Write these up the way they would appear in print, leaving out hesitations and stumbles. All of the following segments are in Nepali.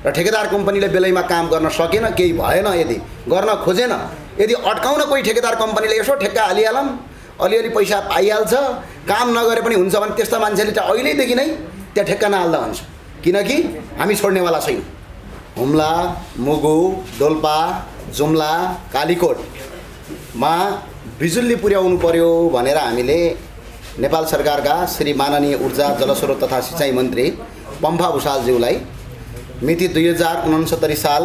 र ठेकेदार कम्पनीले बेलैमा काम गर्न सकेन, केही भएन, यदि गर्न खोजेन, यदि अड्काउन कोही ठेकेदार कम्पनीले यसो ठेक्का हालिहालौँ, अलिअलि पैसा पाइहाल्छ, काम नगरे पनि हुन्छ भने त्यस्ता मान्छेले त अहिलेदेखि नै त्यहाँ ठेक्का नहाल्दा हुन्छ, किनकि हामी छोड्नेवाला छैनौँ। हुम्ला, मुगु, डोल्पा, जुम्ला, कालीकोटमा बिजुली पुर्याउनु पर्यो भनेर हामीले नेपाल सरकारका श्री माननीय ऊर्जा जलस्रोत तथा सिँचाइ मन्त्री पम्फा भुषालज्यूलाई मिति 2069 साल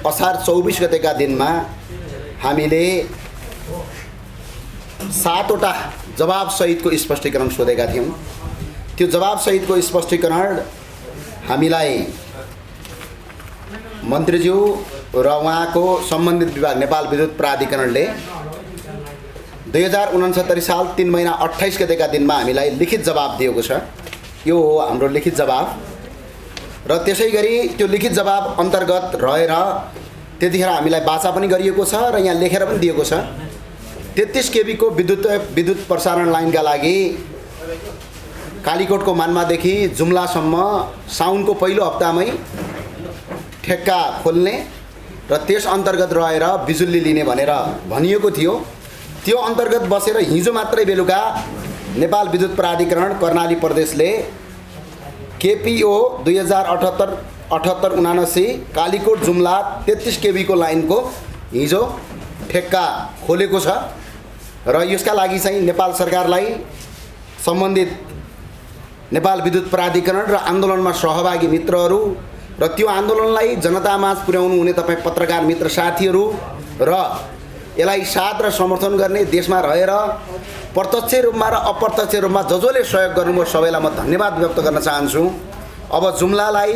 असार 24 गतेका दिनमा हामीले 7वटा जवाबसहितको स्पष्टीकरण सोधेका थियौँ। त्यो जवाबसहितको स्पष्टीकरण हामीलाई मन्त्रीज्यू र उहाँको सम्बन्धित विभाग नेपाल विद्युत प्राधिकरणले 2069 साल 3 महिना 28 गतेका दिनमा हामीलाई लिखित जवाब दिएको छ। यो हो हाम्रो लिखित जवाब। र त्यसै गरी त्यो लिखित जवाब अन्तर्गत रहेर त्यतिखेर हामीलाई वाचा पनि गरिएको छ र यहाँ लेखेर पनि दिएको छ। 33 केबी को विद्युत प्रसारण लाइनका लागि कालीकोटको मान्मादेखि जुम्लासम्म साउनको पहिलो हप्तामै ठेक्का खोल्ने र त्यस अन्तर्गत रहेर बिजुली लिने भनेर भनिएको थियो। त्यो अन्तर्गत बसेर हिजो मात्रै बेलुका नेपाल विद्युत प्राधिकरण कर्णाली प्रदेशले केपीओ 2078-78-79 कालीकोट जुम्ला 33 केबी को लाइनको हिजो ठेक्का खोलेको छ र यसका लागि चाहिँ नेपाल सरकारलाई सम्बन्धित नेपाल विद्युत प्राधिकरण र आन्दोलनमा सहभागी मित्रहरू र त्यो आन्दोलनलाई जनतामाझ पुर्याउनु हुने तपाईँ पत्रकार मित्र साथीहरू र यसलाई साथ र समर्थन गर्ने देशमा रहेर प्रत्यक्ष रूपमा र अप्रत्यक्ष रूपमा जसले सहयोग गर्नुभयो सबैलाई म धन्यवाद व्यक्त गर्न चाहन्छु। अब जुम्लालाई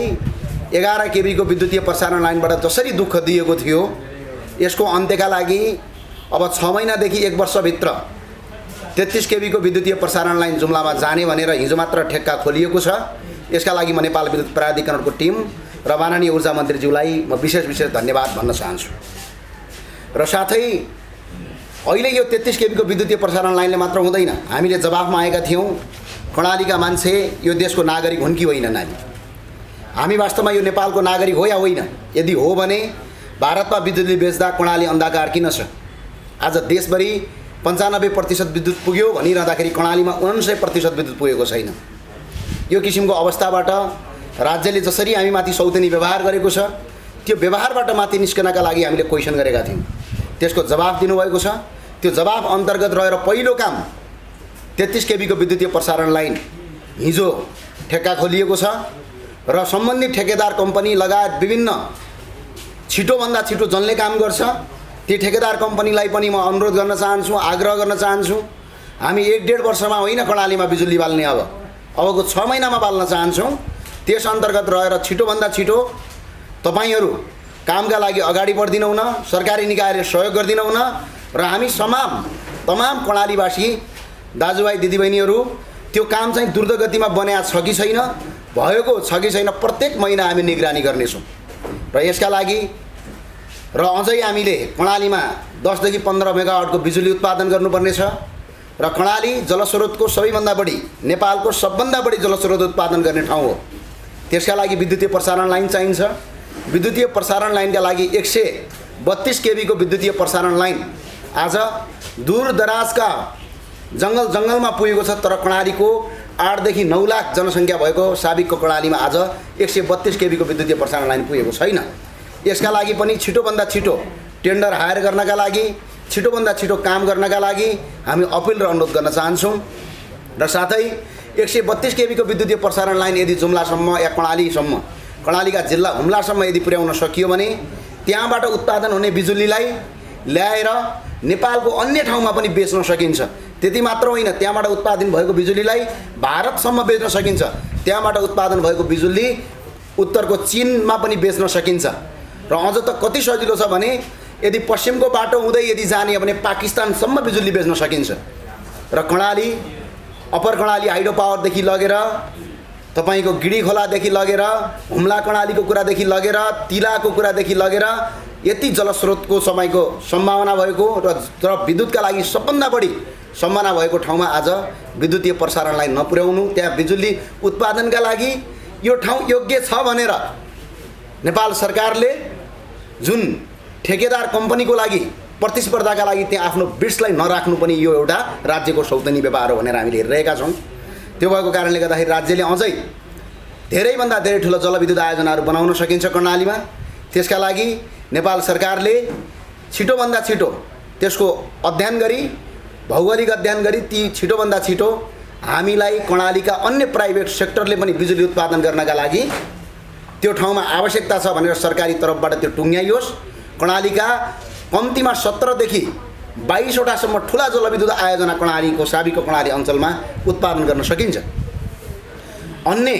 11 केबी को विद्युतीय प्रसारण लाइनबाट जसरी दुःख दिएको थियो यसको अन्त्यका लागि अब 6 महिनादेखि 1 वर्षभित्र 33 केबी को विद्युतीय प्रसारण लाइन जुम्लामा जाने भनेर हिजो मात्र ठेक्का खोलिएको छ। यसका लागि म नेपाल विद्युत प्राधिकरणको टिम र माननीय ऊर्जा मन्त्रीज्यूलाई म विशेष धन्यवाद भन्न चाहन्छु। र साथै अहिले यो 33 केबी को विद्युतीय प्रसारण लाइनले मात्र हुँदैन। हामीले जवाफमा आएका थियौँ कर्णालीका मान्छे यो देशको नागरिक हुन् कि होइनन्, हामी वास्तवमा यो नेपालको नागरिक हो या होइन, यदि हो भने भारतमा बिजुली बेच्दा कर्णाली अन्धकार किन छ? आज देशभरि 95% विद्युत पुग्यो भनिरहँदाखेरि कर्णालीमा 99% विद्युत पुगेको छैन। यो किसिमको अवस्थाबाट राज्यले जसरी हामी माथि सौतेनी व्यवहार गरेको छ त्यो व्यवहारबाट माथि निस्कनका लागि हामीले क्वेसन गरेका थियौँ। त्यसको जवाफ दिनुभएको छ। त्यो जवाफ अन्तर्गत रहेर पहिलो काम 33 केबी को विद्युतीय प्रसारण लाइन हिजो ठेक्का खोलिएको छ र सम्बन्धित ठेकेदार कम्पनी लगायत विभिन्न छिटोभन्दा छिटो जसले काम गर्छ ती ठेकेदार कम्पनीलाई पनि म अनुरोध गर्न चाहन्छु, आग्रह गर्न चाहन्छु। हामी 1-1.5 वर्षमा होइन कर्णालीमा बिजुली बाल्ने, अबको 6 महिनामा बाल्न चाहन्छौँ। त्यस अन्तर्गत रहेर छिटोभन्दा छिटो तपाईहरू कामका लागि अगाडि बढ्दिनौ न, सरकारी निकायले सहयोग गर्दिनौ न र हामी तमाम कर्णालीवासी दाजुभाइ दिदीबहिनीहरू त्यो काम चाहिँ द्रुतगतिमा बन्या छ कि छैन, भएको छ कि छैन प्रत्येक महिना हामी निगरानी गर्नेछौँ। र यसका लागि र अझै हामीले कर्णालीमा 10 देखि 15 मेगावाटको बिजुली उत्पादन गर्नुपर्ने छ र कर्णाली जलस्रोतको सबैभन्दा बढी नेपालको सबभन्दा बढी जलस्रोत उत्पादन गर्ने ठाउँ हो। त्यसका लागि विद्युतीय प्रसारण लाइन चाहिन्छ। विद्युतीय प्रसारण लाइनका लागि 132 केबी को विद्युतीय प्रसारण लाइन आज दूरदराजका जङ्गलमा पुगेको छ। तर कर्णालीको 8 देखि 9 लाख जनसङ्ख्या भएको साबिकको कर्णालीमा आज 132 केबी को विद्युतीय प्रसारण लाइन पुगेको छैन। यसका लागि पनि छिटोभन्दा छिटो टेन्डर हायर गर्नका लागि, छिटोभन्दा छिटो काम गर्नका लागि हामी अपिल र अनुरोध गर्न चाहन्छौँ। र साथै 132 केबी को विद्युतीय प्रसारण लाइन यदि जुम्लासम्म या कर्णालीका जिल्ला हुम्लासम्म यदि पुर्याउन सकियो भने त्यहाँबाट उत्पादन हुने बिजुलीलाई ल्याएर नेपालको अन्य ठाउँमा पनि बेच्न सकिन्छ। त्यति मात्र होइन, त्यहाँबाट उत्पादन भएको बिजुलीलाई भारतसम्म बेच्न सकिन्छ। त्यहाँबाट उत्पादन भएको बिजुली उत्तरको चीनमा पनि बेच्न सकिन्छ। र अझ त कति सजिलो छ भने यदि पश्चिमको बाटो हुँदै यदि जाने भने पाकिस्तानसम्म बिजुली बेच्न सकिन्छ। र कर्णाली अप्पर कर्णाली हाइड्रो पावरदेखि लगेर तपाईको गिडी खोलादेखि लगेर हुम्ला कर्णालीको कुरादेखि लगेर तिलाको कुरादेखि लगेर यति जलस्रोतको समयको सम्भावना भएको र विद्युतका लागि सबभन्दा बढी सम्भावना भएको ठाउँमा आज विद्युतीय प्रसारण लाइन नपुर्याउनु, त्यहाँ बिजुली उत्पादनका लागि यो ठाउँ योग्य छ भनेर नेपाल सरकारले जुन ठेकेदार कम्पनीको लागि प्रतिस्पर्धाका लागि त्यहाँ आफ्नो बिट्सलाई नराख्नु पनि यो एउटा राज्यको सौतनी व्यवहार हो भनेर हामीले हेरिरहेका छौँ। त्यो भएको कारणले गर्दाखेरि राज्यले अझै धेरैभन्दा धेरै ठुलो जलविद्युत आयोजनाहरू बनाउन सकिन्छ कर्णालीमा। त्यसका लागि नेपाल सरकारले छिटोभन्दा छिटो त्यसको अध्ययन गरी भौगोलिक अध्ययन गरी ती छिटोभन्दा छिटो हामीलाई कर्णालीका अन्य प्राइभेट सेक्टरले पनि बिजुली उत्पादन गर्नका लागि त्यो ठाउँमा आवश्यकता छ भनेर सरकारी तर्फबाट त्यो टुङ्ग्याइयोस्। कर्णालीका कम्तीमा 17 देखि 22 वटासम्म ठुला जलविद्युत आयोजना कर्णालीको साबिकको कर्णाली अञ्चलमा उत्पादन गर्न सकिन्छ। अन्य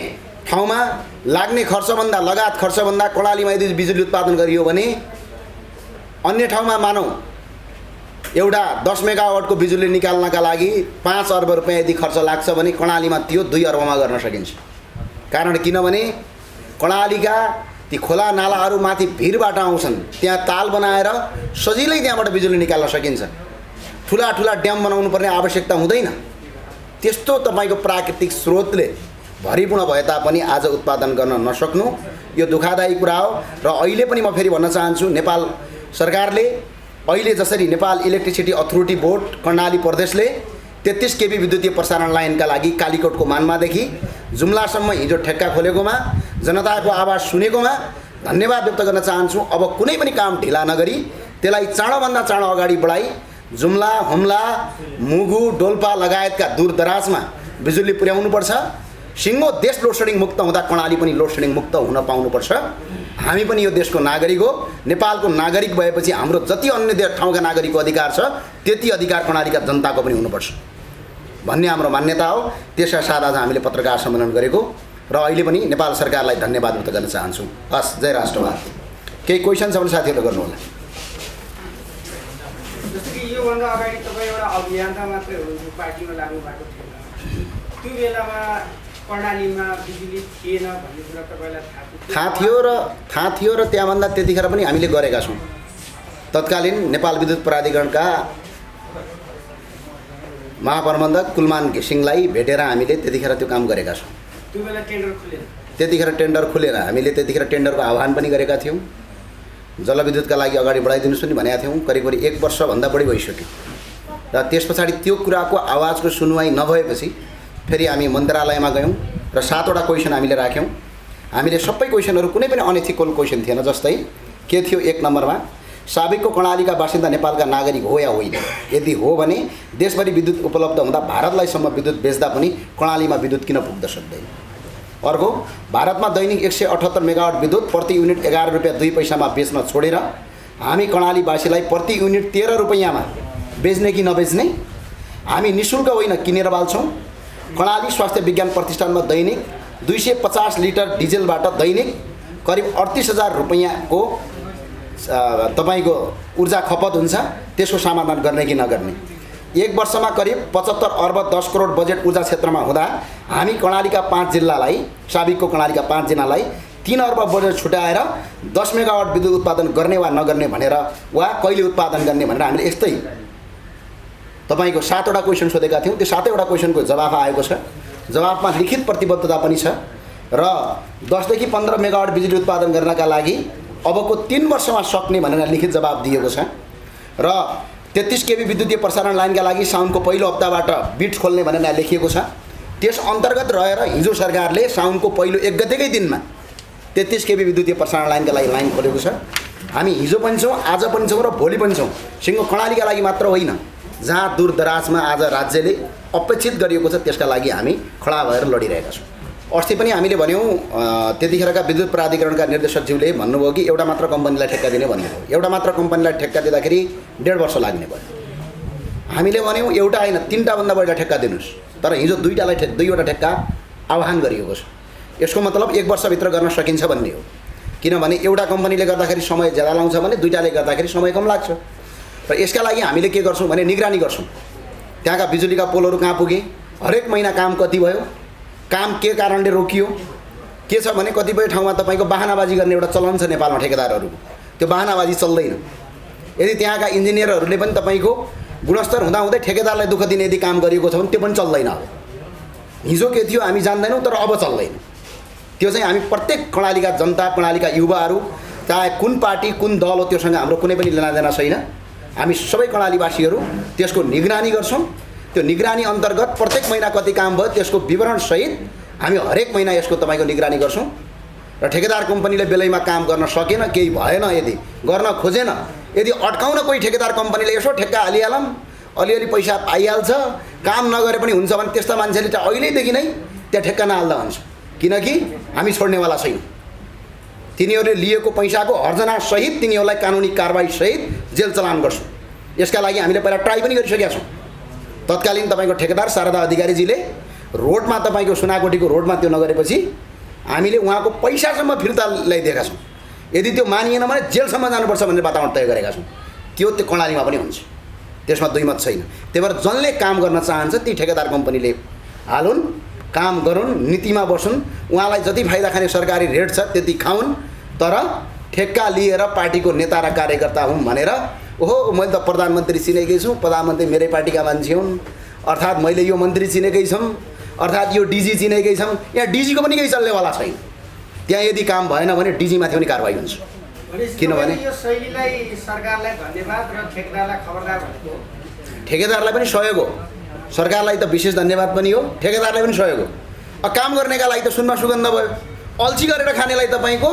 ठाउँमा लाग्ने खर्चभन्दा लगात खर्चभन्दा कर्णालीमा यदि बिजुली उत्पादन गरियो भने अन्य ठाउँमा मानौँ एउटा 10 मेगावाटको बिजुली निकाल्नका लागि 5 अर्ब रुपैयाँ यदि खर्च लाग्छ भने कर्णालीमा त्यो 2 अर्बमा गर्न सकिन्छ। कारण किनभने कर्णालीका ती खोला नालाहरू माथि भिरबाट आउँछन्, त्यहाँ ताल बनाएर सजिलै त्यहाँबाट बिजुली निकाल्न सकिन्छ। ठुला ठुला ड्याम बनाउनु पर्ने आवश्यकता हुँदैन। त्यस्तो तपाईँको प्राकृतिक स्रोतले भरिपूर्ण भए तापनि आज उत्पादन गर्न नसक्नु यो दुःखदायी कुरा हो। र अहिले पनि म फेरि भन्न चाहन्छु, नेपाल सरकारले अहिले जसरी Nepal electricity authority board Karnali प्रदेशले 33 केबी विद्युतीय प्रसारण लाइनका लागि कालीकोटको मान्मादेखि जुम्लासम्म हिजो ठेक्का खोलेकोमा जनताको आवाज सुनेकोमा धन्यवाद व्यक्त गर्न चाहन्छु। अब कुनै पनि काम ढिला नगरी त्यसलाई चाँडोभन्दा चाँडो अगाडि बढाई जुम्ला, हुम्ला, मुगु, डोल्पा लगायतका दूरदराजमा बिजुली पुर्याउनुपर्छ। सिङ्गो देश लोडसेडिङ मुक्त हुँदा कर्णाली पनि लोडसेडिङ मुक्त हुन पाउनुपर्छ। हामी पनि यो देशको नागरिक हो। नेपालको नागरिक भएपछि हाम्रो जति अन्य ठाउँका नागरिकको अधिकार छ त्यति अधिकार कर्णालीका जनताको पनि हुनुपर्छ भन्ने हाम्रो मान्यता हो। त्यसका साथ आज हामीले पत्रकार सम्मेलन गरेको र अहिले पनि नेपाल सरकारलाई धन्यवाद व्यक्त गर्न चाहन्छु। हस्, जय राष्ट्रवाद। केही क्वेसन छ भने साथीहरूले गर्नु होला। जस्तो कि योभन्दा अगाडि तपाईँ एउटा अभियन्ता मात्रै हुनुहुन्थ्यो, पार्टीमा लाग्नु भएको थिएन। त्यो बेलामा कर्णालीमा बिजुली थिएन भन्ने कुरा तपाईँलाई थाहा थियो र त्यहाँभन्दा त्यतिखेर पनि हामीले गरेका छौँ। तत्कालीन नेपाल विद्युत प्राधिकरणका महाप्रबन्धक कुलमान घिसिङलाई भेटेर हामीले त्यतिखेर त्यो काम गरेका छौँ। त्यो बेला टेन्डर खुलेन। त्यतिखेर टेन्डर खुलेर हामीले त्यतिखेर टेन्डरको आह्वान पनि गरेका थियौँ। जलविद्युतका लागि अगाडि बढाइदिनुहोस् पनि भनेका थियौँ। करिब 1 वर्षभन्दा बढी भइसक्यो र त्यस पछाडि त्यो कुराको आवाजको सुनवाई नभएपछि फेरि हामी मन्त्रालयमा गयौँ र 7 वटा क्वेसन हामीले राख्यौँ। हामीले सबै क्वेसनहरू कुनै पनि अनएथिकल क्वेसन थिएन। जस्तै के थियो, 1 नम्बरमा साबिकको कर्णालीका बासिन्दा नेपालका नागरिक हो या होइन, यदि हो भने देशभरि विद्युत उपलब्ध हुँदा भारतलाईसम्म विद्युत बेच्दा पनि कर्णालीमा विद्युत किन पुग्न सक्दैन। अर्को, भारतमा दैनिक 178 मेगावाट विद्युत प्रति युनिट 11 रुपियाँ 2 पैसामा बेच्न छोडेर हामी कर्णालीवासीलाई प्रति युनिट 13 रुपियाँमा बेच्ने कि नबेच्ने? हामी निःशुल्क होइन किनेर बाल्छौँ। कर्णाली स्वास्थ्य विज्ञान प्रतिष्ठानमा दैनिक 250 लिटर डिजेलबाट दैनिक करिब 38,000 रुपियाँको तपाईँको ऊर्जा खपत हुन्छ। त्यसको समाधान गर्ने कि नगर्ने? 1 वर्षमा करिब 75 अर्ब 10 करोड बजेट ऊर्जा क्षेत्रमा हुँदा हामी कर्णालीका 5 जिल्लालाई, साबिकको कर्णालीका 5 जिल्लालाई 3 अर्ब बजेट छुट्याएर 10 मेगावाट विद्युत उत्पादन गर्ने वा नगर्ने भनेर वा कहिले उत्पादन गर्ने भनेर हामीले यस्तै तपाईँको 7 वटा क्वेसन सोधेका थियौँ। त्यो 7 वटा क्वेसनको जवाफ आएको छ। जवाफमा लिखित प्रतिबद्धता पनि छ र 10 देखि 15 मेगावाट बिजुली उत्पादन गर्नका लागि अबको 3 वर्षमा सक्ने भनेर लिखित जवाफ दिएको छ र 33 केबी विद्युतीय प्रसारण लाइनका लागि साउनको पहिलो हप्ताबाट बिट खोल्ने भनेर लेखिएको छ। त्यस अन्तर्गत रहेर हिजो सरकारले साउनको पहिलो 1 गतेकै दिनमा 33 केबी विद्युतीय प्रसारण लाइनका लागि लाइन खोलेको छ। हामी हिजो पनि छौँ, आज पनि छौँ र भोलि पनि छौँ। सिङ्गो कर्णालीका लागि मात्र होइन, जहाँ दूरदराजमा आज राज्यले अपेक्षित गरिएको छ त्यसका लागि हामी खडा भएर लडिरहेका छौँ। अस्ति पनि हामीले भन्यौँ, त्यतिखेरका विद्युत प्राधिकरणका निर्देशकज्यूले भन्नुभयो कि एउटा मात्र कम्पनीलाई ठेक्का दिने भन्नुभयो। एउटा मात्र कम्पनीलाई ठेक्का दिँदाखेरि 1.5 वर्ष लाग्ने भयो। हामीले भन्यौँ एउटा होइन 3टा भन्दा बढी ठेक्का दिनुहोस्, तर हिजो 2वटा ठेक्का आह्वान गरिएको छ। यसको मतलब 1 वर्षभित्र गर्न सकिन्छ भन्ने हो। किनभने एउटा कम्पनीले गर्दाखेरि समय ज्यादा लाउँछ भने 2टाले गर्दाखेरि समय कम लाग्छ। र यसका लागि हामीले के गर्छौँ भने निगरानी गर्छौँ। त्यहाँका बिजुलीका पोलहरू कहाँ पुगे, हरेक महिना काम कति भयो, काम के कारणले रोकियो, के छ भने कतिपय ठाउँमा तपाईँको बाहनाबाजी गर्ने एउटा चलन छ नेपालमा ठेकेदारहरूको। त्यो बाहनाबाजी चल्दैन। यदि त्यहाँका इन्जिनियरहरूले पनि तपाईँको गुणस्तर हुँदाहुँदै ठेकेदारलाई दुःख दिने यदि काम गरिएको छ भने त्यो पनि चल्दैन। अब हिजो के थियो हामी जान्दैनौँ, तर अब चल्दैन। त्यो चाहिँ हामी प्रत्येक कर्णालीका जनता, कर्णालीका युवाहरू, चाहे कुन पार्टी कुन दल हो त्योसँग हाम्रो कुनै पनि लेनादेना छैन। हामी सबै कर्णालीवासीहरू त्यसको निगरानी गर्छौँ। त्यो निगरानी अन्तर्गत प्रत्येक महिना कति काम भयो त्यसको विवरणसहित हामी हरेक महिना यसको तपाईँको निगरानी गर्छौँ। र ठेकेदार कम्पनीले बेलैमा काम गर्न सकेन, केही भएन, यदि गर्न खोजेन, यदि अड्काउन कोही ठेकेदार कम्पनीले यसो ठेक्का हालिहालौँ, अलिअलि पैसा पाइहाल्छ, काम नगरे पनि हुन्छ भने त्यस्ता मान्छेले त अहिलेदेखि नै त्यहाँ ठेक्का नहाल्दा हुन्छ। किनकि हामी छोड्नेवाला छैनौँ। तिनीहरूले लिएको पैसाको हर्जनासहित तिनीहरूलाई कानुनी कारबाहीसहित जेल चलान गर्छौँ। यसका लागि हामीले पहिला ट्राई पनि गरिसकेका छौँ। तत्कालीन तपाईँको ठेकेदार शारदा अधिकारीजीले रोडमा तपाईँको सुनाकोटीको रोडमा त्यो नगरेपछि हामीले उहाँको पैसासम्म फिर्ता ल्याइदिएका छौँ। यदि त्यो मानिएन भने जेलसम्म जानुपर्छ भन्ने वातावरण तय गरेका छौँ। त्यो कर्णालीमा पनि हुन्छ, त्यसमा दुई मत छैन। त्यही भएर जसले काम गर्न चाहन्छ ती ठेकेदार कम्पनीले हालुन्, काम गरून्, नीतिमा बसुन्, उहाँलाई जति फाइदा खाने सरकारी रेट छ त्यति खाउन्, तर ठेक्का लिएर पार्टीको नेता र कार्यकर्ता हुँ भनेर ओहो मैले त प्रधानमन्त्री चिनेकै छु, प्रधानमन्त्री मेरै पार्टीका मान्छे हुन्, अर्थात् मैले यो मन्त्री चिनेकै छौँ, अर्थात् यो डिजी चिनेकै छौँ। यहाँ डिजीको पनि केही चल्नेवाला छैन। त्यहाँ यदि काम भएन भने डिजीमाथि पनि कारबाही हुन्छ। किनभने यो शैलीलाई सरकारलाई धन्यवाद र ठेकेदारलाई खबरदार भनेको ठेकेदारलाई पनि सहयोग हो, सरकारलाई त विशेष धन्यवाद पनि हो, ठेकेदारलाई पनि सहयोग हो। काम गर्नेका लागि त सुनमा सुगन्ध भयो, अल्छी गरेर खानेलाई तपाईँको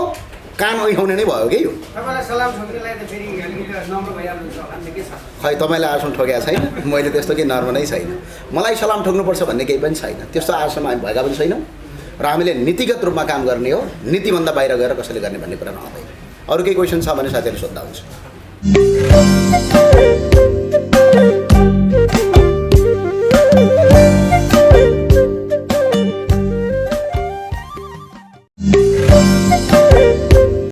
कान ओइठाउने नै भयो कि यो। तपाईँलाई सलाम ठोक्नेलाई त फेरि अलिकति नम्र भइहाल्नुहुन्छ भन्ने के छ? खै तपाईँलाई आसन ठोकेको छैन, मैले त्यस्तो केही नर्म नै छैन। मलाई सलाम ठोक्नुपर्छ भन्ने केही पनि छैन, त्यस्तो आशमा हामी भएका पनि छैनौँ। र हामीले नीतिगत रूपमा काम गर्ने हो, नीतिभन्दा बाहिर गएर कसैले गर्ने भन्ने कुरा नहुँदैन। अरू केही क्वेसन छ भने साथीहरू सोध्दा हुन्छ।